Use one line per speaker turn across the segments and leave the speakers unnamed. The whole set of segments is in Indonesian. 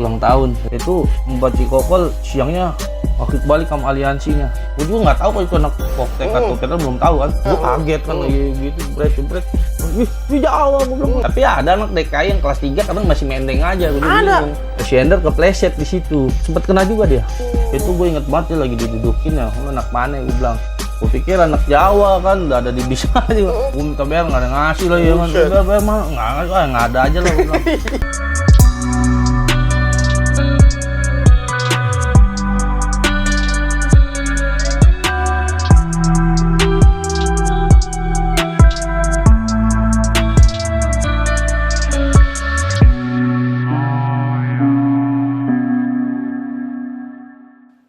ulang tahun. Itu Mbak Cikokol siangnya waktu balik sama aliansinya. Gue juga nggak tahu kalau itu anak Poktek atau kita belum tahu kan. Gue kaget kan lagi gitu jebret. Di Jawa gue bilang. Tapi ada anak DKI yang kelas 3 kadang masih mendeng aja. Gue bingung. Si Ender kepleset di situ. Sempet kena juga dia. Itu gue inget banget dia lagi didudukin ya. Anak mana gue bilang. Gue pikir anak Jawa kan udah ada di bis aja. Gue minta bayar nggak ada ngasih lah ya kan. Bayar mah nggak ada aja lah.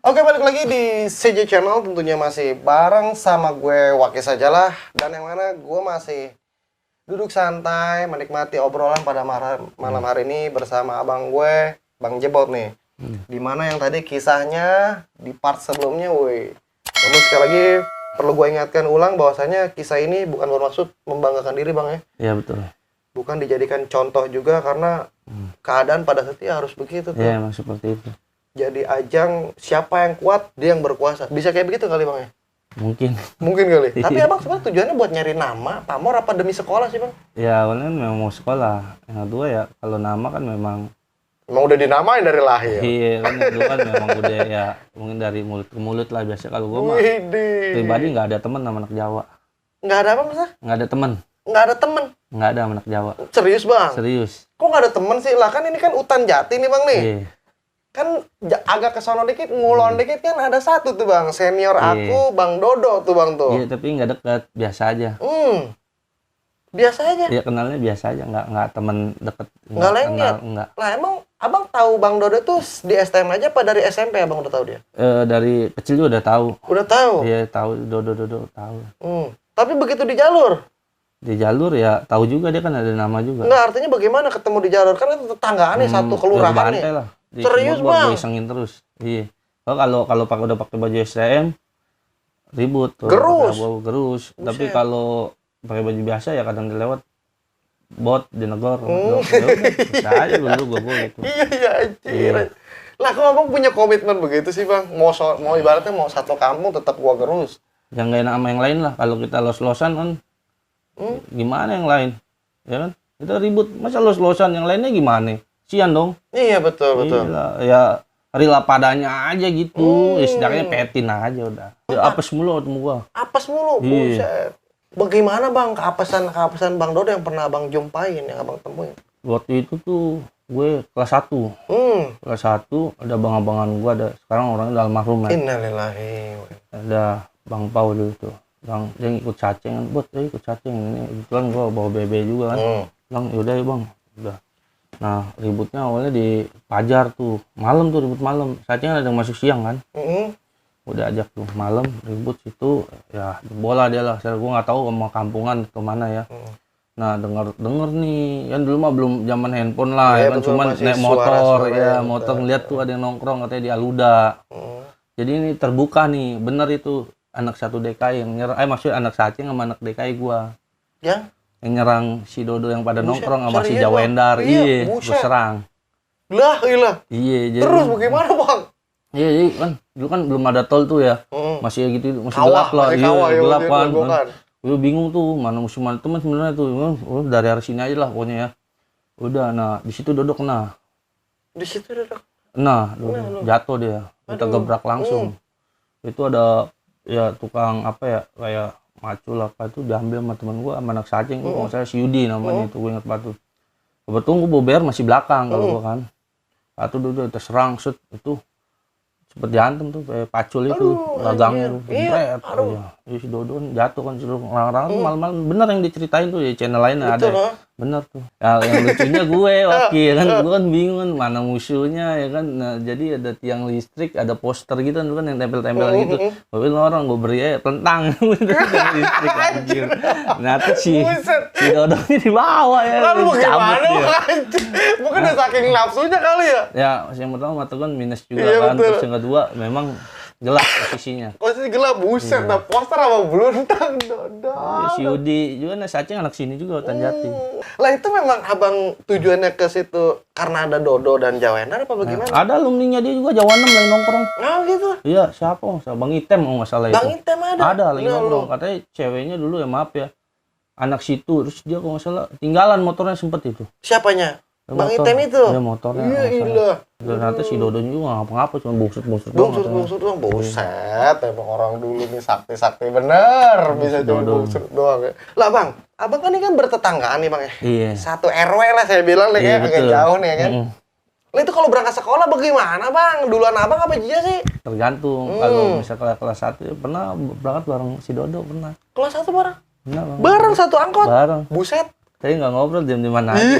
Oke, balik lagi di CJ Channel, tentunya masih bareng sama gue Waki Sajalah. Dan yang mana gue masih duduk santai menikmati obrolan pada malam hari ini bersama abang gue, Bang Jebot nih. Dimana yang tadi kisahnya di part sebelumnya, woi. Namun sekali lagi perlu gue ingatkan ulang bahwasanya kisah ini bukan bermaksud membanggakan diri, Bang ya.
Iya betul.
Bukan dijadikan contoh juga karena keadaan pada saat itu harus begitu tuh.
Iya emang seperti itu.
Jadi ajang siapa yang kuat dia yang berkuasa. Bisa kayak begitu kali, Bang ya?
Mungkin
Kali. Tapi abang sebenarnya tujuannya buat nyari nama, pamor apa demi sekolah sih, Bang?
ya awalnya memang mau sekolah. Yang kedua ya kalau nama kan memang
Emang udah dinamain dari lahir.
iya kan yang kedua kan memang udah ya mungkin dari mulut ke mulut lah biasa. Kalau gue mah
Widih.
pribadi nggak ada teman sama anak Jawa.
Nggak ada apa, Mas?
Nggak ada teman.
Nggak ada temen.
Nggak ada sama anak Jawa.
Serius, Bang?
Serius.
Kok nggak ada temen sih? Lah kan ini kan hutan jati nih, Bang nih.
Iya.
Kan agak ke sono dikit, ngulon dikit kan ada satu tuh, Bang. Senior aku, Bang Dodo tuh, Bang tuh.
Iya tapi nggak dekat, biasa aja.
Biasa aja.
Iya kenalnya biasa aja, nggak teman deket.
Nggak lengket.
Nggak.
Lah emang abang tahu Bang Dodo tuh di STM aja apa dari SMP abang udah tahu dia?
Dari kecil juga udah tahu.
Udah tahu?
Iya tahu, Dodo tahu.
Tapi begitu di jalur?
Di jalur ya tahu juga dia kan ada nama juga.
Enggak, artinya bagaimana ketemu di jalur? Kan itu tetanggaan nih, satu kelurahan nih.
Bantai lah.
Serius, Bang?
Gue isengin terus. Iya. Kalau udah pakai baju STM ribut tuh.
Gerus.
Gerus. Tapi kalau pakai baju biasa ya kadang dilewat bot dinegor. Bisa aja dulu gue gitu.
Iya anjir. Lah kok abang punya komitmen begitu sih, Bang? Mau ibaratnya mau satu kampung tetap gua gerus.
Yang gak enak sama yang lain lah. Kalau kita los-losan kan gimana yang lain? Ya kan? Kita ribut. Masa los-losan yang lainnya gimana? Sian dong.
Iya betul.
Ya rela padanya aja gitu. Ya setidaknya petin aja udah. Ya, apes mulu ketemu gua.
Apes mulu, buset. Bagaimana, Bang, keapesan Bang Dodo yang pernah abang jumpain, yang abang temuin?
Waktu itu tuh gue kelas 1. Kelas 1 ada abang-abangan gua, ada sekarang orangnya udah almarhum ya.
Innalillahi.
Ada Bang Pau dulu tuh. Bang, dia ikut cacing kan. Buat dia ikut cacing ini. Kebetulan gua bawa bebe juga kan. Bang, yaudah ya, Bang. Udah. Nah, ributnya awalnya di Pajar tuh. Malam tuh ribut malam. Saatnya ada yang masuk siang kan. Udah ajak tuh malam ribut situ ya bola dia lah. Saya gua nggak tahu mau kampungan kemana ya. Nah denger nih kan dulu mah belum zaman handphone lah ya kan cuman naik motor ya motor ngeliat tuh ada yang nongkrong katanya di Aluda. Jadi ini terbuka nih bener itu anak satu DKI yang nyerang maksudnya anak cacing sama anak DKI gua. Yang nyerang si Dodo yang pada nongkrong sama si Jawendar. Iya gua serang.
Lah
iya jadi
terus bagaimana, Bang?
Iya, kan dulu kan belum ada tol tuh ya. Masih gitu, masih gelap lah. Iya, gelap kan. Gue bingung tuh mana musuh mana teman sebenarnya tuh. Dari arah sini aja lah pokoknya ya. Udah, nah di situ Dodo kena.
Di situ Dodo.
Nah, jatuh dia. Kita gebrak langsung. Itu ada ya tukang apa ya kayak macul apa itu diambil sama teman gua sama anak cacing tuh. Kalau saya si Yudi namanya itu gue ingat banget tuh. Kebetulan gua bawa bayar masih belakang kalau gua kan. Satu Dodo terserang shoot itu seperti diantem tuh kayak pacul itu ragangnya tuh bret ya si Dodo jatuh kan suruh larang-larang malam-malam bener yang diceritain tuh di channel lainnya ada bener tuh ya, yang lucunya gue Waki ya kan gue kan bingung kan mana musuhnya ya kan nah, jadi ada tiang listrik ada poster gitu kan yang tempel-tempel gitu gue orang gue beri aja tentang tiang listrik anjir nah tuh si Dodo ini dibawa ya
lalu bagaimana anjir mungkin udah saking nafsunya kali ya
ya yang pertama mata kan minus juga kan terus yang kedua memang gelap posisinya.
Posisi gelap, buset. Nah, poster abang beluntang, Dodo.
Si Yudi juga Nas Aceh anak sini juga Hutan Jati.
Lah itu memang abang tujuannya ke situ karena ada Dodo dan Jawendar apa bagaimana?
Ada alumninya dia juga Jawa 6 lagi nongkrong.
Oh gitu.
Iya, siapa? Bang Item kalau nggak salah itu.
Bang Item ada.
Ada lagi nongkrong. Katanya ceweknya dulu ya maaf ya. Anak situ, terus dia kalau nggak salah tinggalan motornya sempet itu.
Siapanya? Bang
Motor.
Item itu?
Iya motornya.
Iya, iya.
Ternyata si Dodo juga nggak ngapa-ngapa, cuma bungsut-bungsut
Bungsut doang, buset. Emang orang dulu nih sakti bener. Bisa cuma bungsut doang ya. Lah bang, abang kan ini kan bertetanggaan nih bang ya?
Iya.
Satu RW lah saya bilang nih,
Iya,
agak
betul.
jauh nih ya kan? Lah itu kalau berangkat sekolah bagaimana bang? Duluan abang apa dia sih?
Tergantung. Kalau misalnya kelas 1 ya pernah berangkat bareng si Dodo, pernah.
Kelas 1 bareng?
Pernah Bang.
Bareng satu angkot?
Bareng.
Buset.
Tapi nggak ngobrol diam-diaman aja.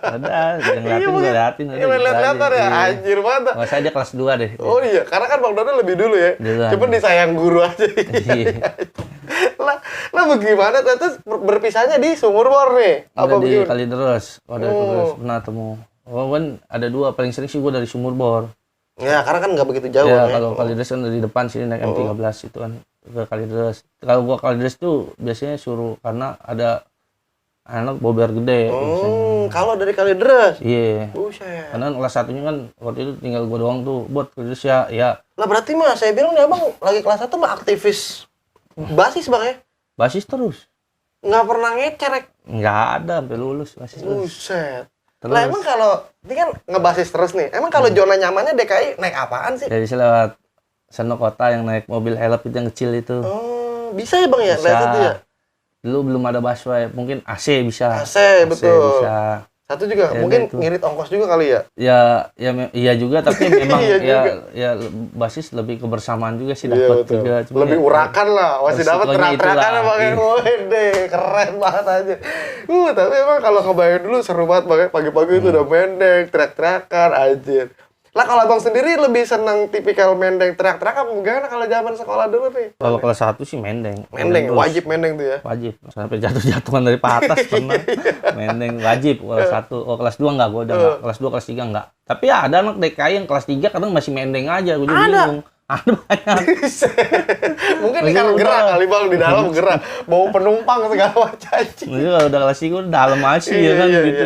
Ada, yang ngeliatin gue liatin.
Iya lihat-lihatan ya, anjir banget.
Nggak usah dia kelas 2 deh.
Oh iya, karena kan Bang Dodo lebih dulu ya.
Duluan.
Cuman disayang guru aja.
Iya.
lah bagaimana terus berpisahnya di Sumur Bor nih?
Ada di
bagaimana?
Kalideres. Kalideres pernah temu. Oh kan ada 2, paling sering sih gue dari Sumur Bor.
Ya, karena kan nggak begitu jauh
Ya,
ya.
kalau Kalideres kan dari depan sini naik M13 itu kan ke Kalideres. Kalau gua Kalideres tuh biasanya suruh karena ada anak bober gede.
Kalau dari Kalideres.
Iya.
Buset.
Karena kelas satunya kan waktu itu tinggal gua doang tuh buat Kalideres ya. Ya
Lah berarti mah saya bilang nih Abang lagi kelas 1 mah aktivis basis Bang ya?
basis terus.
Nggak pernah ngecerek.
Nggak ada sampai lulus basis terus.
Buset.
Terus
Lah emang kalau ini kan ngebasis terus nih. Emang kalau zona nyamannya DKI naik apaan sih?
dari lewat Seno Kota yang naik mobil help itu yang kecil itu.
Oh, bisa ya Bang ya?
Bisa.
Lihat itu ya.
Dulu belum ada busway, mungkin AC bisa.
AC, betul.
Bisa.
Satu juga
Ya,
mungkin
itu.
ngirit ongkos juga kali ya.
Iya juga tapi memang
Iya juga.
ya basis lebih kebersamaan juga sih
Iya
dapat
betul.
juga. Cuma
Lebih
ya,
urakan lah, masih dapat
resikonya
terak-terakan
itulah.
Bang.
Iya.
Wede, keren banget aja. Tapi emang kalau ngebayang dulu seru banget Bang. Pagi-pagi itu udah mendeng, terak-terakan anjir. Lah kalau Abang sendiri lebih seneng tipikal mendeng terak-terakan apa gimana kalau zaman sekolah dulu nih?
Kalau kelas 1 sih mendeng.
Mendeng,
terus.
wajib mendeng tuh ya.
Wajib. Sampai jatuh-jatuhan dari atas pernah. Mendeng wajib kelas 1. Oh kelas 2 enggak, gua udah enggak. Kelas 2, kelas 3 enggak. Tapi ya ada anak DKI yang kelas 3 kadang masih mendeng aja, gua juga bingung. Ada banyak.
Mungkin ini karena gerak kali Bang, di dalam gerak. Bawa penumpang segala macam.
Jadi kalau udah kelas 3 udah dalam aja ya kan gitu.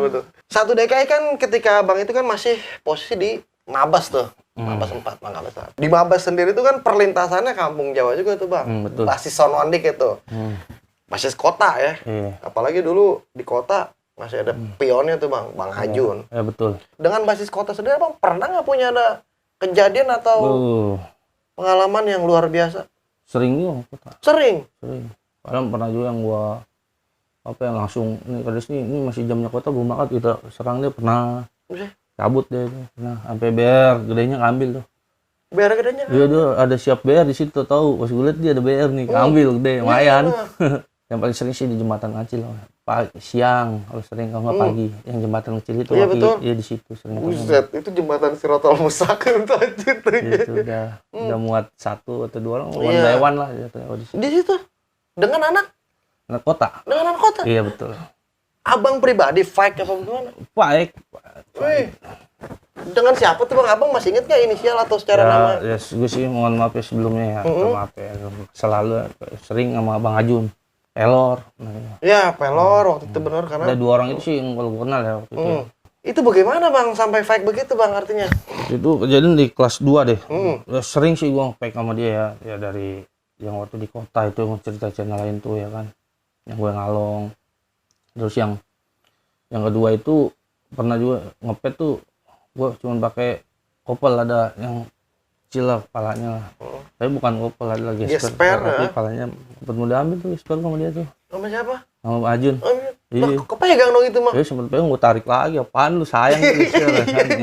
Betul. Satu DKI kan ketika Bang itu kan masih posisi di Mabas tuh. Mabas 4, Mabas 4. Di Mabas sendiri tuh kan perlintasannya kampung Jawa juga tuh Bang.
Betul.
Basis Sonoandik itu. Basis kota ya.
Iya.
Apalagi dulu di kota masih ada pionnya tuh Bang, Bang Hajun.
Ya betul.
Dengan basis kota sendiri Bang, pernah nggak punya ada kejadian atau pengalaman yang luar biasa?
Sering juga kota.
Sering.
Padahal pernah juga yang gua langsung ini kades ini masih jamnya kota belum banget kita serang dia pernah cabut dia itu. Nah, sampai BR gedenya ngambil tuh.
BR gedenya?
Iya dia ada siap BR di situ tahu. Pas gue lihat dia ada BR nih, ngambil gede lumayan. Yang paling sering sih di jembatan kecil. Siang kalau sering kalau nggak pagi. Yang jembatan kecil itu
Iya, betul.
Iya di situ sering.
Buset, itu jembatan Sirotol Mustaqim tuh anjir tuh.
Itu udah muat 1 atau 2 orang, one
Iya.
by one lah gitu.
Di situ dengan anak
Kota.
dengan anak kota.
Iya betul.
Abang pribadi fight apa gimana?
Baik.
Wih. Dengan siapa tuh Bang? Abang masih inget nggak inisial atau secara nama?
Ya, gue sih mohon maaf ya sebelumnya ya. Maaf ya. Selalu sering sama Bang Ajun. Pelor.
Ya, Pelor waktu itu benar karena
Ada 2 orang itu sih yang kalau gue kenal ya waktu itu.
itu bagaimana Bang sampai fight begitu Bang artinya?
Itu kejadian di kelas 2 deh. Ya, sering sih gue nge-fight sama dia ya. Ya dari yang waktu di kota itu yang cerita channel lain tuh ya kan. Yang gue ngalong. Terus yang kedua itu pernah juga nge-fight tuh gue cuma pakai kopel ada yang kecil lah kepalanya lah. Tapi bukan kopel ada lagi
gesper
tapi
ya.
kepalanya sempet mau diambil tuh gesper sama dia tuh.
Sama siapa?
Sama Bang Ajun.
Lah,
Iya.
kepegang dong itu mah.
Ya sempet pegang gue tarik lagi apaan lu sayang tuh gesper.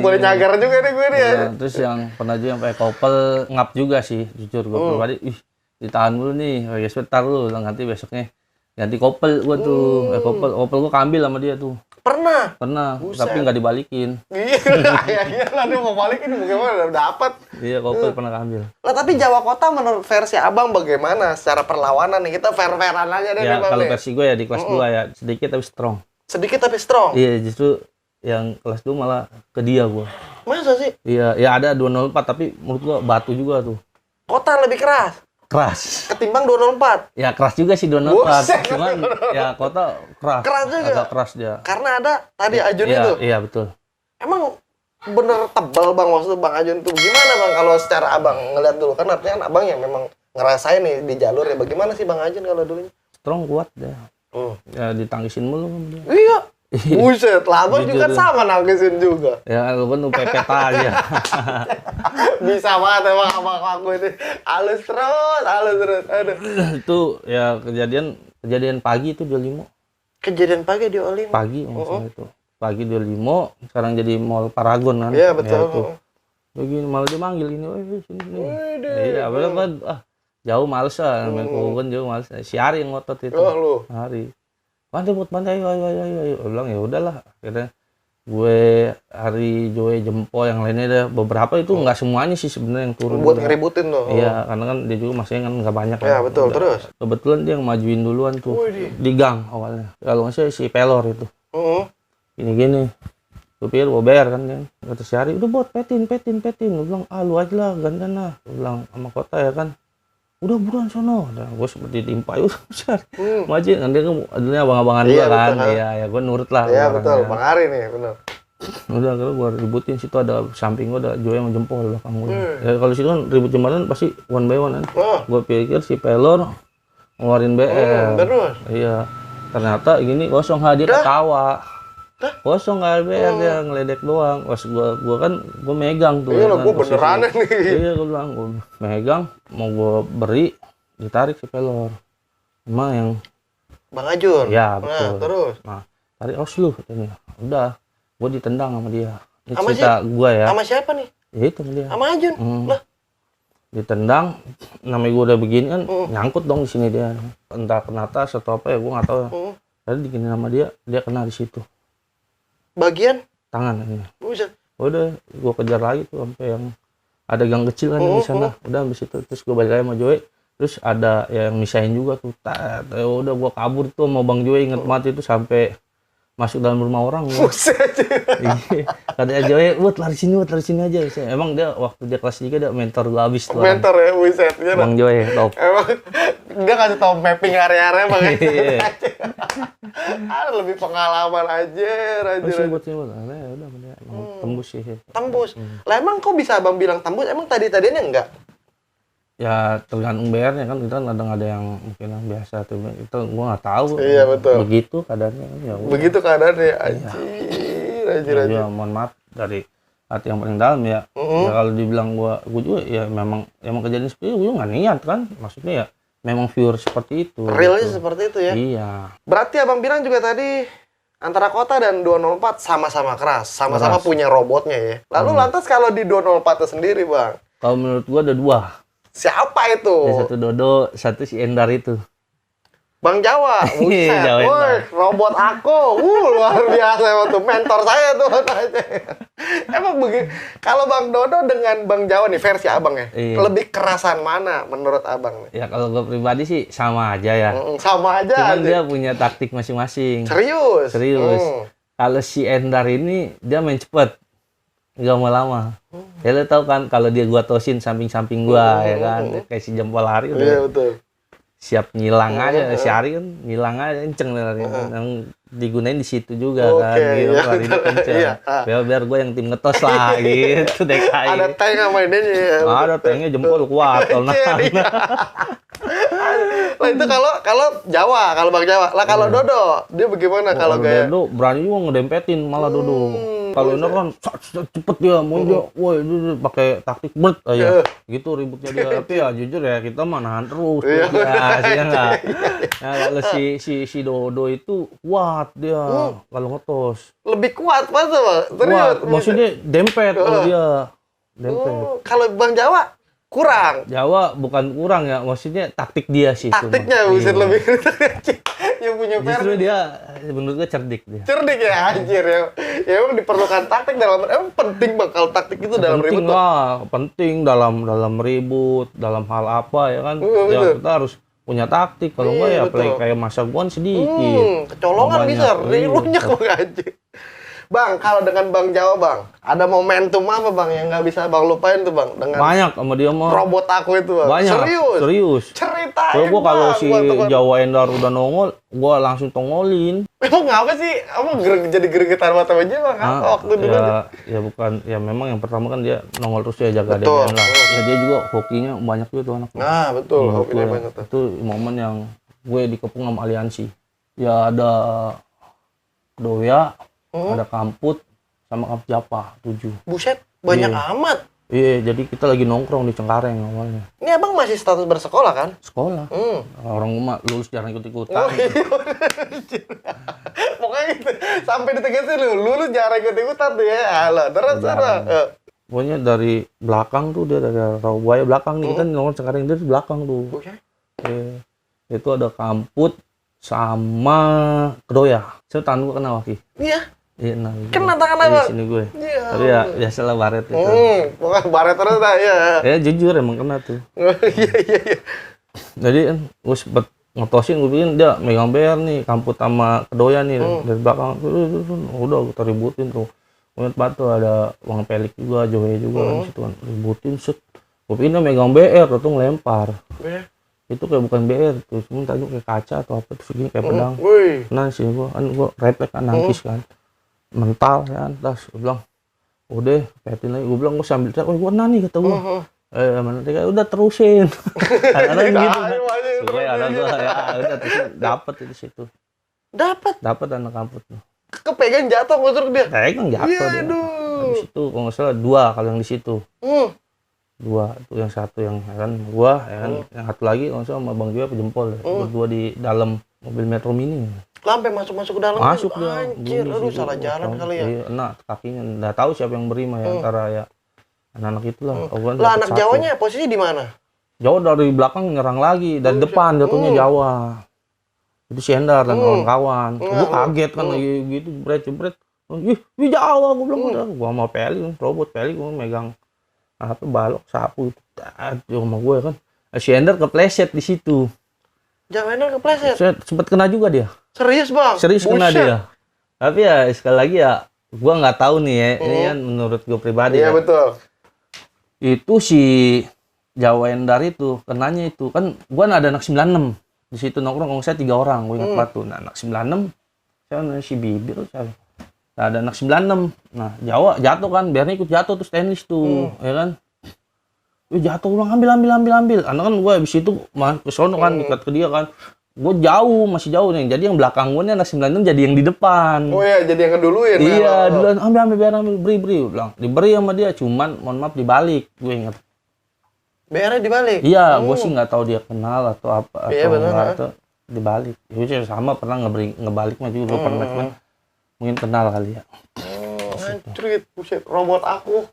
Boleh nyagar juga nih gue nih ya.
Ya, terus yang pernah juga yang pakai kopel ngap juga sih jujur gue pribadi ditahan dulu nih gesper tar lu nanti besoknya ganti kopel gue tuh kopel gue kambil sama dia tuh.
Pernah.
Tapi nggak dibalikin.
Iya lah dia mau balikin bagaimana dapat.
Iya kopel pernah kambil.
Lah tapi Jawa Kota menurut versi Abang bagaimana secara perlawanan nih? Kita fair-fairan aja deh
Ya
nih Bang.
kalau
nih.
versi gue ya di kelas 2 ya sedikit tapi strong.
Sedikit tapi strong.
Iya justru yang kelas 2 malah ke dia gue.
Masa sih?
Iya, ya ada 204 tapi menurut gua batu juga tuh.
Kota lebih keras
Keras.
ketimbang 204.
Ya keras juga sih 204.
Buset.
Cuman ya kota keras.
Keras juga.
Agak keras dia.
Karena ada tadi Ajun
Iya,
itu.
iya betul.
Emang bener tebal bang maksud Bang Ajun tuh gimana bang kalau secara abang ngeliat dulu kan artinya kan abang yang memang ngerasain nih di jalur ya bagaimana sih Bang Ajun kalau dulunya?
Strong kuat dia. Ya ditangkisin mulu dia.
Iya. Buset, lah abang
Jujur
juga
tuh.
sama nangisin juga.
Ya lu kan tuh pepet aja.
Bisa banget emang abang aku ini halus terus. Aduh.
Itu ya kejadian pagi itu 25.
Kejadian pagi di Olim.
Pagi masalah itu. Pagi 25, sekarang jadi Mall Paragon kan.
Iya betul.
Ya, itu. Begini malah dia manggil ini, sini. Iya, padahal kan jauh males lah, namanya Kogan jauh males. Si Ari yang ngotot itu.
Oh lu.
Hari. Pantai, ayo. Gue bilang ya udahlah. Akhirnya gue Hari Joe Jempo yang lainnya ada beberapa itu nggak semuanya sih sebenarnya yang turun.
Buat ngeributin tuh.
Iya, karena kan dia juga masanya kan nggak banyak.
Ya
kan.
betul,
Udah.
terus.
Kebetulan dia yang majuin duluan tuh. Di gang awalnya. Kalau nggak salah si Pelor itu. Gini. Gue pikir gue bayar kan dia. Kata si Hari, udah buat petin. Gue bilang, lu aja lah, gantian lah. Gue bilang, sama kota ya kan. Udah buruan sono. Nah, gue seperti ditimpa, udah besar. Maju, kan dia kan adanya abang-abangan
Iya,
gue kan.
betul,
Iya, ya gue nurut lah.
Iya
orangnya.
betul, Bang Ari nih benar.
Udah, kalau gue ributin situ ada samping gue ada Joe yang jempol di belakang gue. Ya, kalau situ kan ribut jembatan pasti one by one kan. Gue pikir si Pelor ngeluarin BR.
Terus.
Iya. Ternyata gini kosong dia ketawa. Kosong nggak ada BR dia ngeledek doang. Pas gua kan gue megang tuh.
Iya lah,
kan,
gue beneran nih.
Iya gue bilang gue megang mau gue beri ditarik si Pelor. Emang yang
Bang Ajun.
ya
Nah,
betul.
terus.
Nah tarik aus lu katanya. Udah gue ditendang sama dia. Ini
Sama
cerita gue ya.
Sama siapa nih?
Ya itu sama dia.
Sama Ajun. Lah,
Ditendang, namanya gue udah begini kan nyangkut dong di sini dia. Entah kena tas atau apa ya gue nggak tahu. Tadi digini sama dia kena di situ.
bagian
Tangan ini.
buset.
Udah gue kejar lagi tuh sampai yang ada gang kecil kan di sana. Udah habis itu terus gue balik lagi sama Joey. Terus ada yang misahin juga tuh. Udah gue kabur tuh sama Bang Joey, inget banget itu sampai masuk dalam rumah orang.
Buset.
Iya. Katanya Joey, buat lari sini aja. Emang dia waktu dia kelas 3 dia mentor gue habis tuh.
Mentor ya, buset. Gitu.
Bang Joey, top.
Emang dia kasih tau mapping area-area Bang.
Iya.
Lebih pengalaman aja.
Masih buat sini, ya udah tembus sih.
Tembus. Lah emang kok bisa Abang bilang tembus? Emang tadinya enggak?
Ya tergantung BR-nya kan, kita kadang ada yang mungkin yang biasa tuh itu gua nggak tahu.
Iya betul.
Begitu keadaannya kan ya.
Begitu keadaannya. Anjir.
Ya, mohon maaf dari hati yang paling dalam ya. Ya kalau dibilang gua juga ya memang kejadian seperti itu gua nggak niat kan. Maksudnya ya memang viewer seperti itu.
Realnya
gitu.
seperti itu ya.
Iya.
Berarti Abang bilang juga tadi antara kota dan 204 sama-sama keras, sama-sama
Keras.
punya robotnya ya. Lalu lantas kalau di 204 itu sendiri Bang,
Kalau menurut gua ada dua.
siapa itu?
Ya, satu Dodo, satu si Endar itu.
Bang Jawa, buset,
Jawa
woi,
Endar.
robot aku, luar biasa emang tuh, mentor saya tuh. Emang begini, kalau Bang Dodo dengan Bang Jawa nih versi abang ya,
Iya.
lebih kerasan mana menurut abang nih?
Ya kalau gua pribadi sih sama aja ya.
Sama aja.
Cuman
aja.
dia punya taktik masing-masing.
Serius.
Kalau si Endar ini dia main cepet, nggak mau lama. Ya lo tau kan kalau dia gua tosin samping-samping gua ya kan, kayak si jempol Hari udah
Iya betul.
siap ngilang aja. Si Hari kan ngilang aja kenceng lari. Yang digunain di situ juga kan, gitu
iya,
lari dia
betul.
kenceng.
Iya.
Biar gua yang tim ngetos lah gitu DKI.
Ada tank sama ini ya.
Ada tanknya jempol kuat kalau nahan.
Iya. Lah itu kalau Jawa, kalau Bang Jawa. Lah kalau Dodo, dia bagaimana kalau gaya?
Dodo berani juga ngedempetin malah Dodo. Kalau Endar kan cepet dia mau dia, woi dia pakai taktik berat aja. Gitu ributnya dia. Tapi ya jujur ya kita mah nahan terus. Ya, sih enggak. Nah, kalau si Dodo itu kuat dia kalau ngetos.
Lebih kuat masa, Bang? Serius.
Kuat, maksudnya dempet kalau dia. Dempet.
Kalau Bang Jawa kurang.
Jawa bukan kurang ya, maksudnya taktik dia sih.
Taktiknya buset lebih yang punya
Justru
versi.
dia menurut gue cerdik dia.
Cerdik ya anjir ya. Ya emang diperlukan taktik emang penting Bang kalau taktik itu dalam
Penting
ribut. Bang.
lah, penting dalam ribut, dalam hal apa ya kan. Ya
betul.
kita harus punya taktik. Kalau enggak ya
betul.
kayak masa gua kan sedikit.
Kecolongan
Banyak.
bisa,
Iya,
lunyak Bang anjir. Bang, kalau dengan Bang Jawa, Bang, ada momentum apa, Bang, yang nggak bisa Bang lupain tuh, Bang? Dengan
banyak sama dia mah.
robot aku itu, Bang.
Banyak. Serius.
Ceritain,
Gua kalau
Bang.
si Jawa Endar udah nongol, gua langsung tongolin.
Emang ngapa sih? Apa jadi gregetan mata aja, Bang? Apa waktu dulu?
Ya bukan, ya memang yang pertama kan dia nongol terus ya jaga
Betul.
DBN lah. Ya dia juga hokinya banyak juga tuh anak.
Nah, betul.
Menurut
Hokinya
gue,
banyak tuh.
itu momen yang gue dikepung sama aliansi. Ya ada Doya, ada Kamput, sama Kamp Japa 7.
Buset, banyak
Iya.
amat.
Iya, jadi kita lagi nongkrong di Cengkareng awalnya.
Ini abang masih status bersekolah kan?
Sekolah. Orang rumah lulus jarang ikut-ikutan.
Oh iya. Pokoknya gitu. Sampai ditegasin lu, lulus jangan ikut-ikutan tuh ya. Alah, terus.
Pokoknya dari belakang tuh, dia dari Rawabuaya belakang nih, kita nongkrong Cengkareng dia di belakang tuh.
Buset.
Itu ada Kamput sama Kedoya. Saya tangan gue kena Waki.
Iya.
Iya, nah.
Kena tangan
Iya,
abang?
sini gue.
Iya.
Tapi ya biasalah baret itu.
Pokoknya baret terus dah ya.
Ya jujur emang kena tuh.
Iya.
Jadi gue sempet ngetosin, gue bikin dia megang BR nih, Kamput sama Kedoya nih dari belakang. Udah gue ributin tuh. Ngeliat batu ada Bang Pelik juga, Joe juga kan situ kan ributin set. Gue pikir dia megang BR atau ngelempar. Itu kayak bukan BR tuh, cuma tadi kayak kaca atau apa terus gini kayak pedang. Nah sini gue refleks kan, nangkis kan. Mental ya, terus gue bilang udah petin lagi, gue bilang gue sambil teriak, gue kena nih kata gue. Mana dia udah terusin. Kadang gitu kan. Supaya anak gue ya udah terus dapat itu situ. Dapat anak Kamput tuh.
Kepegang jatuh motor dia.
Pegang jatuh dia. Di situ kalau nggak salah 2 kalau yang di situ. 2 itu yang satu yang kan gua ya kan, yang satu lagi kalau nggak salah sama Bang Joya jempol. Berdua di dalam mobil Metro Mini.
Sampai masuk ke dalam.
Masuk dia.
Anjir, aduh salah jalan kali ya.
Iya, enak kakinya. Nggak tahu siapa yang beri mah ya, antara ya anak-anak itulah.
Lah anak Jawanya posisi di mana?
Jawa dari belakang nyerang lagi, dari depan jatuhnya Jawa. Itu si Endar dan kawan-kawan. Gue kaget kan lagi gitu, jebret. Ih, Jawa, gue bilang udah. Gue sama Peli, robot Peli, gue megang apa balok sapu itu. Sama gue kan. Si Endar kepleset di situ.
Jawa Endar kepleset.
Sempat kena juga dia.
Serius bang?
Serius kena dia. Tapi ya sekali lagi ya, gue nggak tahu nih ya. Ini kan menurut gue pribadi.
Iya
ya.
betul.
Itu si Jawa Endar itu kenanya itu kan, gue ada anak 96 di situ nongkrong, kalau saya 3 orang, gue ingat batu. Nah anak 96, saya si Bibir, saya ada anak 96. Nah Jawa jatuh kan, biarnya ikut jatuh tuh stainless tuh, ya kan? Jatuh ulang, ambil. Anak kan gue habis itu ke sono kan, dekat ke dia kan. Gue jauh, masih jauh nih. Jadi yang belakang gue nih anak 96 jadi yang di depan.
Oh iya, jadi yang keduluin.
Iya, duluan ambil biar beri. Bilang diberi sama dia, cuman mohon maaf dibalik, gue ingat.
BR dibalik?
Iya, gue sih nggak tahu dia kenal atau apa.
Iya benar.
Atau dibalik. Ya sama pernah ngebalik mah juga pernah, cuman mungkin kenal kali ya.
Hancur gitu, buset, robot aku.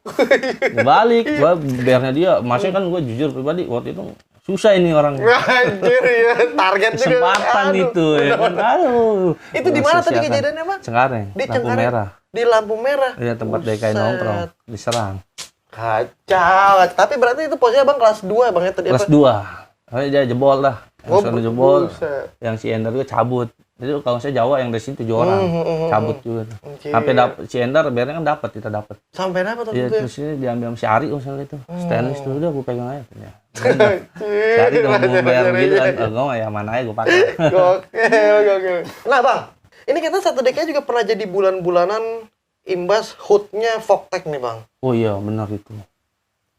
Dibalik, gue biarnya dia. Masanya kan gue jujur pribadi waktu itu susah ini orang.
Anjir ya, target juga.
Kesempatan itu ya kan. Aduh.
Itu di mana tadi kejadiannya, Bang?
Cengkareng,
Di
lampu
Cengkareng.
merah.
Di lampu merah.
Iya, tempat DKI nongkrong, diserang.
Kacau. Tapi berarti itu posisinya Bang kelas 2 Bang ya tadi
Kelas 2. Dia jebol dah. Yang sana jebol.
Buset.
Yang si Endar juga cabut. Jadi kalau saya Jawa yang dari sini 7 orang. Cabut juga. Sampai dapat si Endar biarnya kan dapat, kita dapat.
Sampai dapat
Iya,
waktu itu.
terus ini diambil sama si Ari misalnya itu. Stainless tuh udah gue pegang aja. Ya. Si Ari
Anjir,
udah mau bayar
raja-raja
gitu kan.
ya.
Gue ya mana aja gue pakai.
Gokil. Nah, Bang, ini kita satu DKI juga pernah jadi bulan-bulanan imbas HUT-nya Voktek nih, Bang.
Oh iya, benar itu.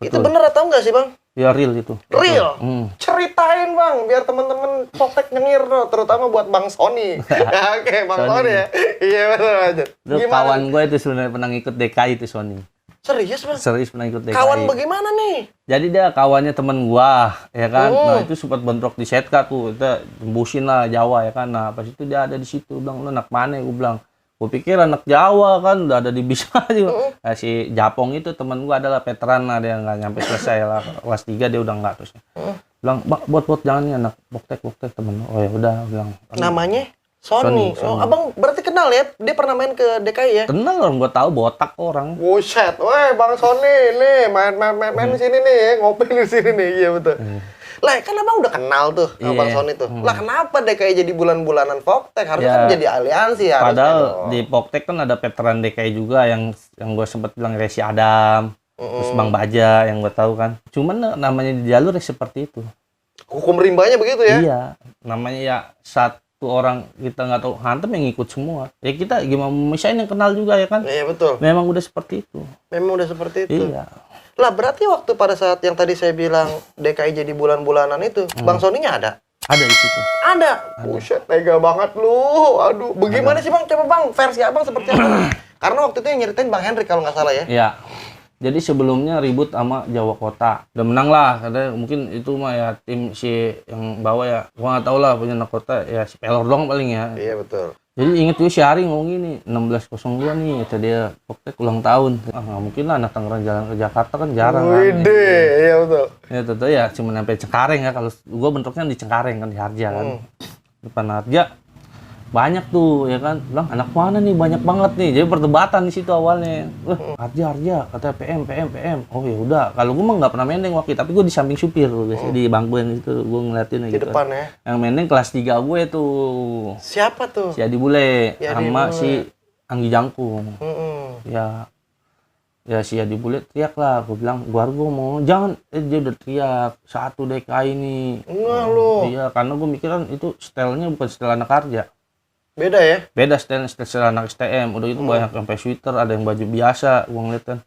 Itu bener atau enggak sih, Bang?
Ya real itu.
Real?
Hmm.
Ceritain, Bang, biar teman-teman Voktek nyengir, no. Terutama buat Bang Sony. Oke, Bang Sony ya. Iya, bener aja.
Itu kawan gue itu sebenarnya pernah ngikut DKI itu Sony.
Serius, Bang?
Serius pernah ikut DKI.
Kawan bagaimana nih?
Jadi dia kawannya temen gua, ya kan. Nah itu sempat bentrok di Setka tuh, kita tembusin lah Jawa ya kan. Nah pas itu dia ada di situ, bilang lu anak mana? Gua bilang, gua pikir anak Jawa kan, udah ada di Bisa juga. Nah, si Japong itu temen gua adalah veteran lah, dia nggak nyampe selesai lah, kelas 3 dia udah nggak terus. Bilang, buat jangan nih anak Voktek temen. Oh ya udah, bilang.
Namanya? Sony. Oh, Abang berarti kenal ya? Dia pernah main ke DKI ya?
Kenal orang, gua tahu botak orang.
Buset, weh Bang Sony nih main di sini nih, ngopi di sini nih, iya betul. Lah kan abang udah kenal tuh sama Bang Sony tuh. Lah kenapa DKI jadi bulan-bulanan Poktek? Harusnya kan jadi aliansi ya.
Padahal di Poktek kan ada veteran DKI juga yang gue sempat bilang Resi Adam, terus Bang Baja yang gue tahu kan. Cuman namanya di jalur ya seperti itu.
Hukum rimbanya begitu ya?
Iya, namanya ya satu orang kita nggak tahu hantem yang ngikut semua. Ya kita gimana misalnya yang kenal juga ya kan?
Iya betul.
Memang udah seperti itu.
Memang udah seperti itu.
Iya.
Lah berarti waktu pada saat yang tadi saya bilang DKI jadi bulan-bulanan itu, Bang Sony-nya ada?
Ada di situ.
Ada. Buset, tega banget lu. Aduh, bagaimana sih Bang? Coba Bang, versi Abang seperti apa? Karena waktu itu yang nyeritain Bang Hendrik kalau nggak salah ya.
Iya. Jadi sebelumnya ribut sama Jawa Kota. Udah menang lah, katanya mungkin itu mah ya tim si yang bawa ya. Gua nggak tahu lah punya anak kota ya si Pelor dong paling ya.
Iya betul.
Jadi inget gue si Ari ngomong gini, 1602 nih, kata dia Poktek ulang tahun. Ah nggak mungkin lah anak Tangerang jalan ke Jakarta kan jarang.
Wede, iya betul.
Ya tentu ya cuma sampai Cengkareng ya, kalau gue bentuknya di Cengkareng kan di Harja kan. Depan Harja banyak tuh ya kan, bilang anak mana nih banyak banget nih, jadi perdebatan di situ awalnya. Harja katanya PM. Oh ya udah, kalau gue mah nggak pernah mendeng waktu, tapi gue di samping supir biasanya di bangkuan itu gue ngeliatin
Di
gitu.
depan ya.
Yang mendeng kelas 3 gue tuh.
Siapa tuh?
Si Adi Bule
Si Adi
sama
Bule.
si Anggi Jangkung.
Mm-mm.
Ya si Adi Bule teriak lah, gue bilang gua mau jangan, dia udah teriak satu DKI ini.
Enggak lu.
Iya, karena gue mikiran itu stylenya bukan style anak Harja.
Beda ya?
Beda style anak STM. Udah itu banyak sampai sweater, ada yang baju biasa, gua ngeliat kan.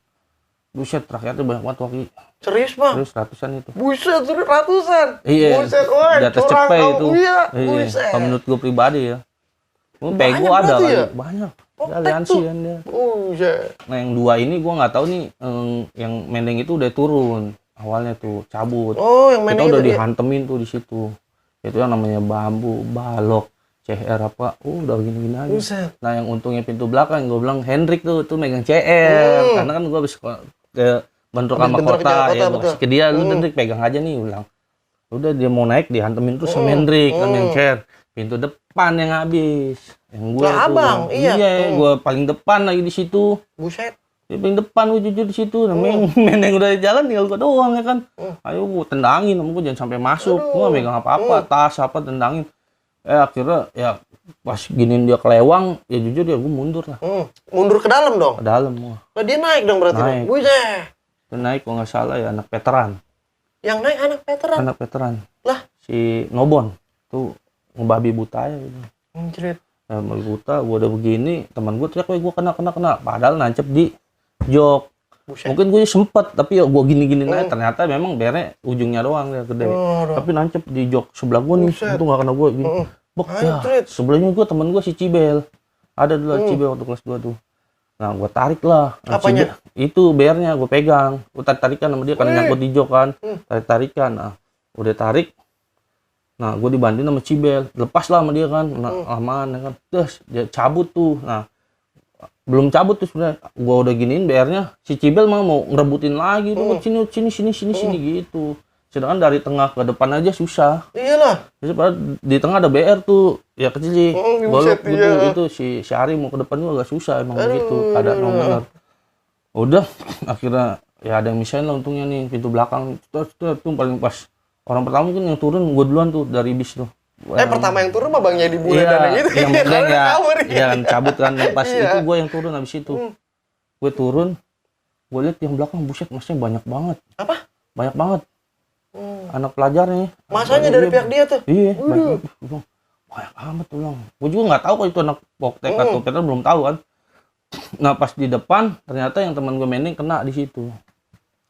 Buset, rakyatnya banyak banget waktu.
Serius Bang?
Terus ratusan itu.
Buset, ratusan.
Iya.
Buset, woi,
Di atas
curang
cepet
kamu.
itu.
Iya,
Iya.
buset.
Kalau menurut gue pribadi ya. Mungkin
Banyak
pego ada
berarti
kali.
ya?
Banyak.
Poktek
Dia aliansi
tuh.
kan dia.
Buset.
Nah yang dua ini gua nggak tahu nih, yang mendeng itu udah turun. Awalnya tuh cabut.
Oh, yang
Kita
main
udah
itu dia.
dihantemin tuh di situ. Itu yang namanya bambu, balok, CR apa. Udah gini-gini aja.
Buset.
Nah yang untungnya pintu belakang gue bilang Hendrik tuh megang CR karena kan gue habis ke bentrok sama
Bentrok
kota
Jakarta,
ya, gue
betul.
kasih ke dia, lu Hendrik pegang aja nih, gue bilang. Udah dia mau naik dihantemin terus sama Hendrik kan yang CR. Pintu depan yang habis. Yang gue
Lah,
tuh.
abang, iya.
Gue paling depan lagi di situ.
Buset.
Dia paling depan gue jujur di situ. Nah, meneng udah jalan tinggal gue doang ya kan. Ayo gue tendangin, sama gue jangan sampai masuk. Gue gak megang apa-apa, tas apa tendangin. Akhirnya ya pas giniin dia kelewang, ya jujur ya gue mundur lah.
Mundur ke dalam dong.
Ke dalam gua.
Lah dia naik dong berarti.
Naik.
Dong. Buset.
Dia naik kalau nggak salah ya anak veteran.
Yang naik anak veteran.
Anak veteran.
Lah,
Si Nobon tuh ngebabi buta ya gitu.
anjrit.
Nah, babi buta, gue udah begini, teman gue teriak, gue kena. Padahal nancep di jok.
Buset.
Mungkin gue sempet, tapi ya gue gini-gini aja. Ternyata memang bernya ujungnya doang dia gede. Tapi nancep di jok sebelah gue nih,
Buset.
itu nggak kena gue gini. Bok, ya,
Anjrit.
sebelahnya gue teman gue si Cibel. Ada dulu Cibel waktu kelas 2 tuh. Nah, gue tarik lah. Nah,
Apanya?
itu BR-nya gue pegang. Gue tarik-tarikan sama dia, karena nyangkut di jok kan. Tarik-tarikan. Nah, udah tarik. Nah, gue dibantuin sama Cibel. Lepas lah sama dia kan. Nah, aman ya kan. Terus dia cabut tuh. Nah, belum cabut tuh sebenarnya. Gue udah giniin BR-nya. Si Cibel mau ngerebutin lagi. Lu sini gitu. Sedangkan dari tengah ke depan aja susah.
Iyalah.
Jadi padahal di tengah ada BR tuh, ya kecil sih.
Buset,
Golok gitu,
iya.
itu si Ari mau ke depan juga agak susah emang begitu. Ada benar. Udah, akhirnya ya ada yang misain lah untungnya nih pintu belakang. Tuh paling pas. Orang pertama kan yang turun gue duluan tuh dari bis tuh.
Pertama yang turun mah Bangnya di bulan
Iya,
dan yang itu.
yang megang ya,
Kabur,
iya kan cabut kan. Pas
Iya.
itu gue yang turun habis itu. Gue turun, gue lihat yang belakang buset, masnya banyak banget.
Apa?
Banyak banget. Anak pelajarnya.
Masanya dari pihak dia tuh.
Iya, banyak amat tuh lang. Gue juga nggak tahu kalau itu anak Poktek atau Peter, belum tahu kan. Nah pas di depan ternyata yang teman gue mending kena di situ.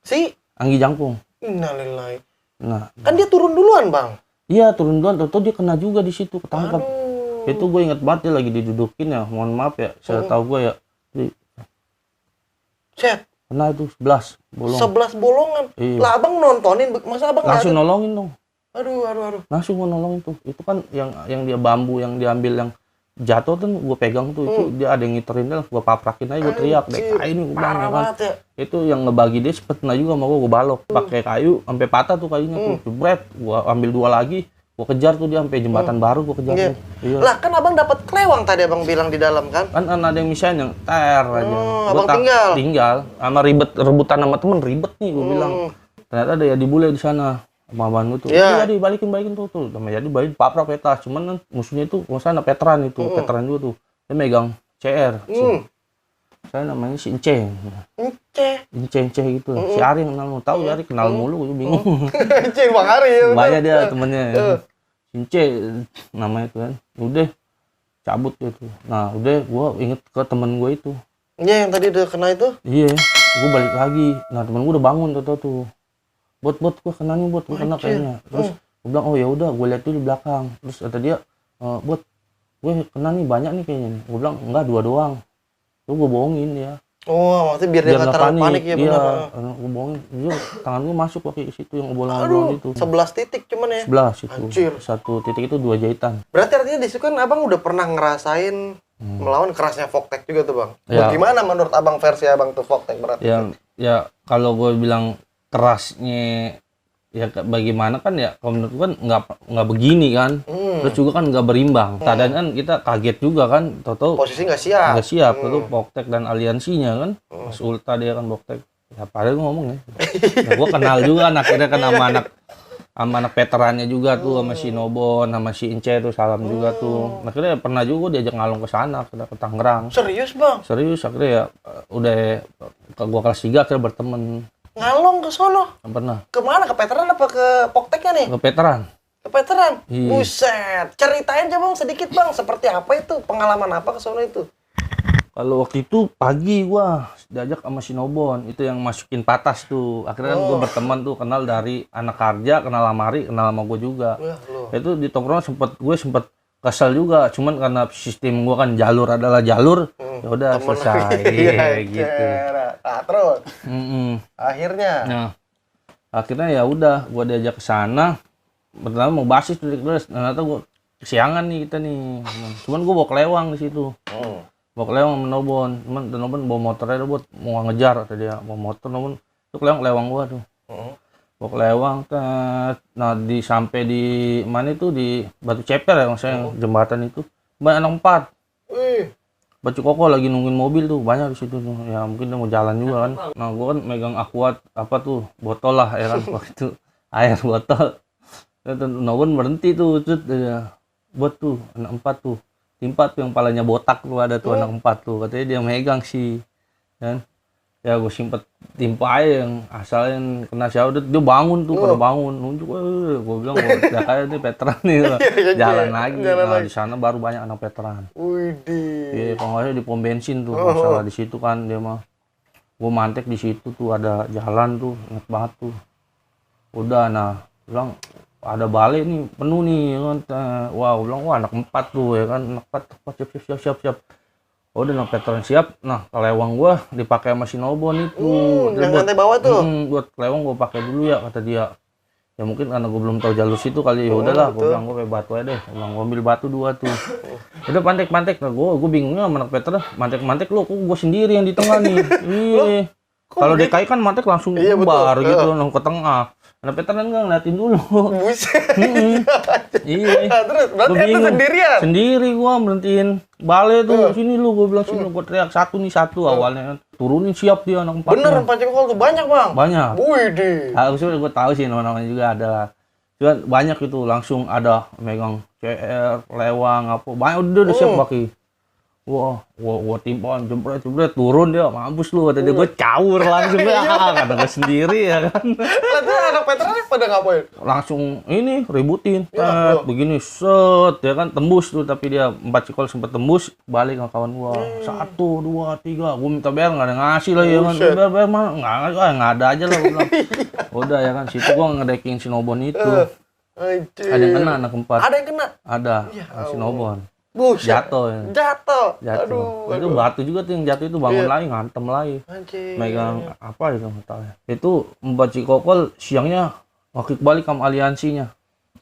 Si
Anggi Jangkung.
innalillahi.
Nah,
Kan dia turun duluan, Bang.
iya turun duluan, tahu dia kena juga di situ, ketangkap.
Aduh.
Itu gue inget banget dia lagi didudukin ya. Mohon maaf ya, saya tahu gue ya.
Set.
Kena itu 11 bolong.
11 bolongan.
Iya.
Lah Abang nontonin, masa Abang nggak
Langsung
ada?
nolongin dong.
Aduh.
Langsung gue nolongin tuh. Itu kan yang dia bambu yang diambil yang jatuh tuh gue pegang tuh, itu dia ada yang ngiterin dia, gue paprakin aja, gue teriak deh ini gue bilang
Parah
ya kan.
banget ya.
Itu yang ngebagi dia sempet kena juga sama gue balok pakai kayu sampai patah tuh kayunya tuh, jebret, gue ambil 2 lagi, gue kejar tuh dia sampai jembatan baru, gue kejar
Iya.
tuh. Iya.
Lah kan Abang dapat kelewang tadi Abang bilang di dalam kan?
Kan ada yang misalnya yang ter aja. Gua
Abang tinggal.
sama rebutan sama temen, ribet nih gue bilang. Ternyata ada ya dibule di sana. sama abang gue tuh.
Iya.
Jadi balikin tuh. Jadi balikin paprak petas. Cuman kan musuhnya itu maksudnya veteran itu, veteran juga tuh. Dia megang CR. Saya namanya si Enceng. Enceng gitu. Si Ari yang kenal lu. Tahu ya Ari kenal mulu, gue bingung.
Enceng Bang Ari ya.
Banyak dia temennya. Si Enceng namanya itu kan. Udah cabut gitu. Nah, udah gua inget ke temen gue itu.
Iya, yang tadi udah kena itu.
Iya, gue balik lagi. Nah, temen gue udah bangun tuh. Bot, gue kena nih, gue kena kayaknya. Terus gue bilang, oh ya udah, gue lihat dulu di belakang. Terus kata dia, Bot, gue kena nih banyak nih kayaknya. Gue bilang, enggak, 2 doang. Terus gue bohongin dia.
Oh, maksudnya biar dia nggak terlalu panik ya, benar.
Iya, gue bohongin. Dia, tangan gue masuk pakai situ yang obrolan itu.
11 titik cuman ya.
11 itu.
Anjir.
1 titik itu 2 jahitan.
Berarti artinya di situ kan Abang udah pernah ngerasain melawan kerasnya Voktek juga tuh, Bang.
Ya.
Gimana menurut Abang versi Abang tuh Voktek berarti?
Ya kalau gue bilang kerasnya ya bagaimana kan ya kalau menurut gue kan nggak begini kan. Terus juga kan nggak berimbang. Tadinya kan kita kaget juga kan, tahu
Posisi nggak siap.
Nggak siap, itu Voktek dan aliansinya kan. Mas Ulta dia kan Voktek. Ya padahal gue ngomong ya. Nah, gue kenal juga kan akhirnya kan sama anak veterannya juga tuh, sama si Nobon, sama si Ince tuh salam juga tuh. Akhirnya pernah juga diajak ngalung ke sana, ke Tangerang.
Serius, Bang?
Serius, akhirnya ya udah gua kelas 3 akhirnya berteman.
Ngalong ke sono?
Pernah.
Kemana? Ke veteran apa ke Vokteknya nih?
Ke veteran.
Ke veteran?
Iya.
Buset. Ceritain aja Bang sedikit Bang, seperti apa itu? Pengalaman apa ke sono itu?
Kalau waktu itu pagi gua diajak sama si Nobon, itu yang masukin patas tuh. Akhirnya kan gua berteman tuh, kenal dari anak kerja, kenal sama Ari, kenal sama gua juga. Itu di tongkrong gue sempet kesel juga, cuman karena sistem gua kan jalur adalah jalur, ya udah selesai.
Iya,
gitu.
Nah, terus akhirnya
ya udah gua diajak ke sana. Pertama mau basis tuh, ternyata gua kesiangan nih kita nih. Cuman gua bawa kelewang di situ. Bawa kelewang sama Nobon, Nobon bawa motornya buat mau ngejar, kata dia bawa motor Nobon, itu kelewang gua tuh. Bawa kelewang, nah sampai di mana itu di Batu Ceper ya maksudnya jembatan itu, banyak anak 4. Baju koko lagi nungguin mobil tuh, banyak di situ tuh, ya mungkin dia mau jalan juga kan. Nah gua kan megang aquat apa tuh, botol lah ya kan, waktu itu air botol. Nobon berhenti tuh, buat tuh anak 4 tuh. Timpa tuh yang palanya botak tuh ada tuh anak 4 tuh, katanya dia megang sih kan. Ya gue simpet timpa aja yang asalnya kena siapa, dia bangun tuh, pada bangun nunjuk, gue bilang udah kayak ini veteran nih jalan lagi. Nah di sana baru banyak anak veteran. Iya, kalau nggak salah di pom bensin tuh, masalah di situ kan dia mah. Gue mantek di situ tuh, ada jalan tuh, inget banget tuh. Udah, nah bilang ada balik nih penuh nih kan. Wah, bilang wah anak 4 tuh ya kan, anak 4 siap. Udah anak veteran siap. Nah kelewang gua dipakai sama si Nobon itu.
Yang lantai bawah tuh.
Buat kelewang gua pakai dulu ya, kata dia. Ya mungkin karena gua belum tahu jalur situ kali. Ya udahlah, gua bilang gua pakai batu aja deh. Gua ambil batu 2 tuh. Udah mantek. Nah gua bingungnya sama anak veteran, mantek lu, gua sendiri yang di tengah nih. Iya. Kalau DKI kan mantek langsung bubar gitu, langsung ke tengah. Anak veteran nggak ngeliatin dulu.
Buset.
Iya.
Terus berarti itu sendirian?
Sendiri gua berhentiin bale tuh. Sini lu, gua bilang sini, gua teriak satu awalnya. Turunin siap dia anak 4.
Bener, Pak Cekol tuh banyak Bang?
Banyak.
Widih.
Harusnya gua tahu sih nama-namanya juga ada. Cuman banyak itu langsung ada megang CR, lewang apa. Banyak udah siap pakai. Wah, timpaan jebret turun dia, mampus lu, kata dia. Gue caur langsung kata gue sendiri ya kan.
Lalu anak veteran pada ngapain?
Langsung ini ributin, begini set ya kan, tembus tuh, tapi dia 4 cikol sempat tembus, balik ke kawan gua. 1, 2, 3, gua minta bayar nggak ada ngasih lah ya kan. Bayar mah nggak ada aja lah gua bilang. Udah ya kan, situ gua ngedeking si Nobon itu. Ada yang kena anak 4.
Ada yang kena?
Ada, si Nobon.
Jatuh.
Aduh. Itu batu juga tuh yang jatuh itu, bangun lagi, ngantem lagi. Megang apa itu mentalnya. Itu Mbak Cikokol siangnya waktu balik sama aliansinya.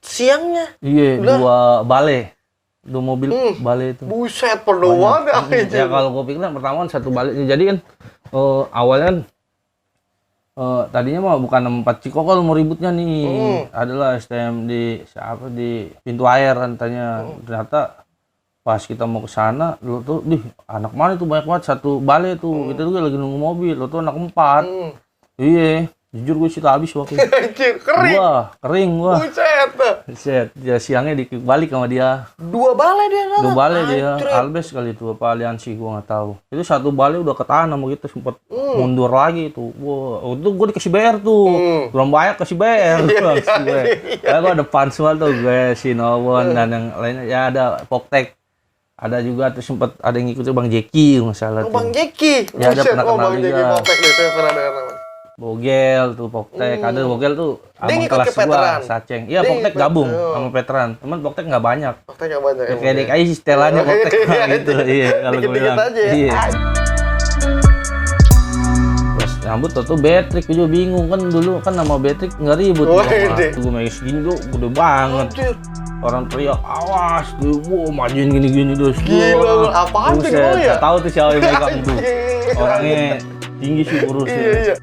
Siangnya?
Iya, 2 bale. 2 mobil bale itu.
Buset, perlu banget.
Ya kalau gue pikir pertama 1 bale. Jadi kan awalnya tadinya mah bukan 4 Cikokol mau ributnya nih. Adalah STM di pintu air katanya. Ternyata pas kita mau ke sana, lu tuh, anak mana tuh banyak banget, 1 bale tuh, kita tuh lagi nunggu mobil, lu tuh anak 4. Iya, Jujur gue situ habis waktu itu.
Anjir, kering.
Wah, kering gua.
Buset dah.
Set, ya siangnya balik sama dia.
2 balai dia nanam.
2 balai dia,
Anjir.
Albes kali itu apa aliansi gua nggak tahu. Itu 1 balai udah ketahan sama kita sempet mundur lagi tuh. Wah, itu gua dikasih BR tuh. Belum banyak kasih BR. Ya gua depan semua tuh gue si Nowon dan yang lainnya ya ada Poktek. Ada juga tuh sempet ada yang ngikutin Bang Jeki nggak salah tuh.
Bang Jeki.
Ya, ada
Buset,
pernah kenal
Bang Jeki
juga.
Popek deh, saya pernah dengar namanya.
Bogel tuh Poktek, ada Bogel tuh
Dia
abang
ngikut
kelas
ke veteran.
gua, Saceng. Iya
Dia
Poktek
ngikut,
gabung
oh.
sama veteran. Teman Poktek nggak banyak.
Popek yang banyak.
Ya, kayak DKI sih setelannya Poktek gitu. Iya, kalau gue
Dikit-dikit
bilang.
aja ya.
Iya. Terus rambut tuh Betrik, gue juga bingung kan dulu kan nama Betrik nggak ribut.
Wah, ide.
Gue main segini tuh gede banget.
Anjir.
Orang teriak awas, tuh, wow majuin gini-gini terus.
Gila, lu apaan tuh
Buset,
lu ya?
nggak tahu tuh siapa yang megang itu.
Anjir.
Orangnya tinggi sih kurus.
Iya, iya.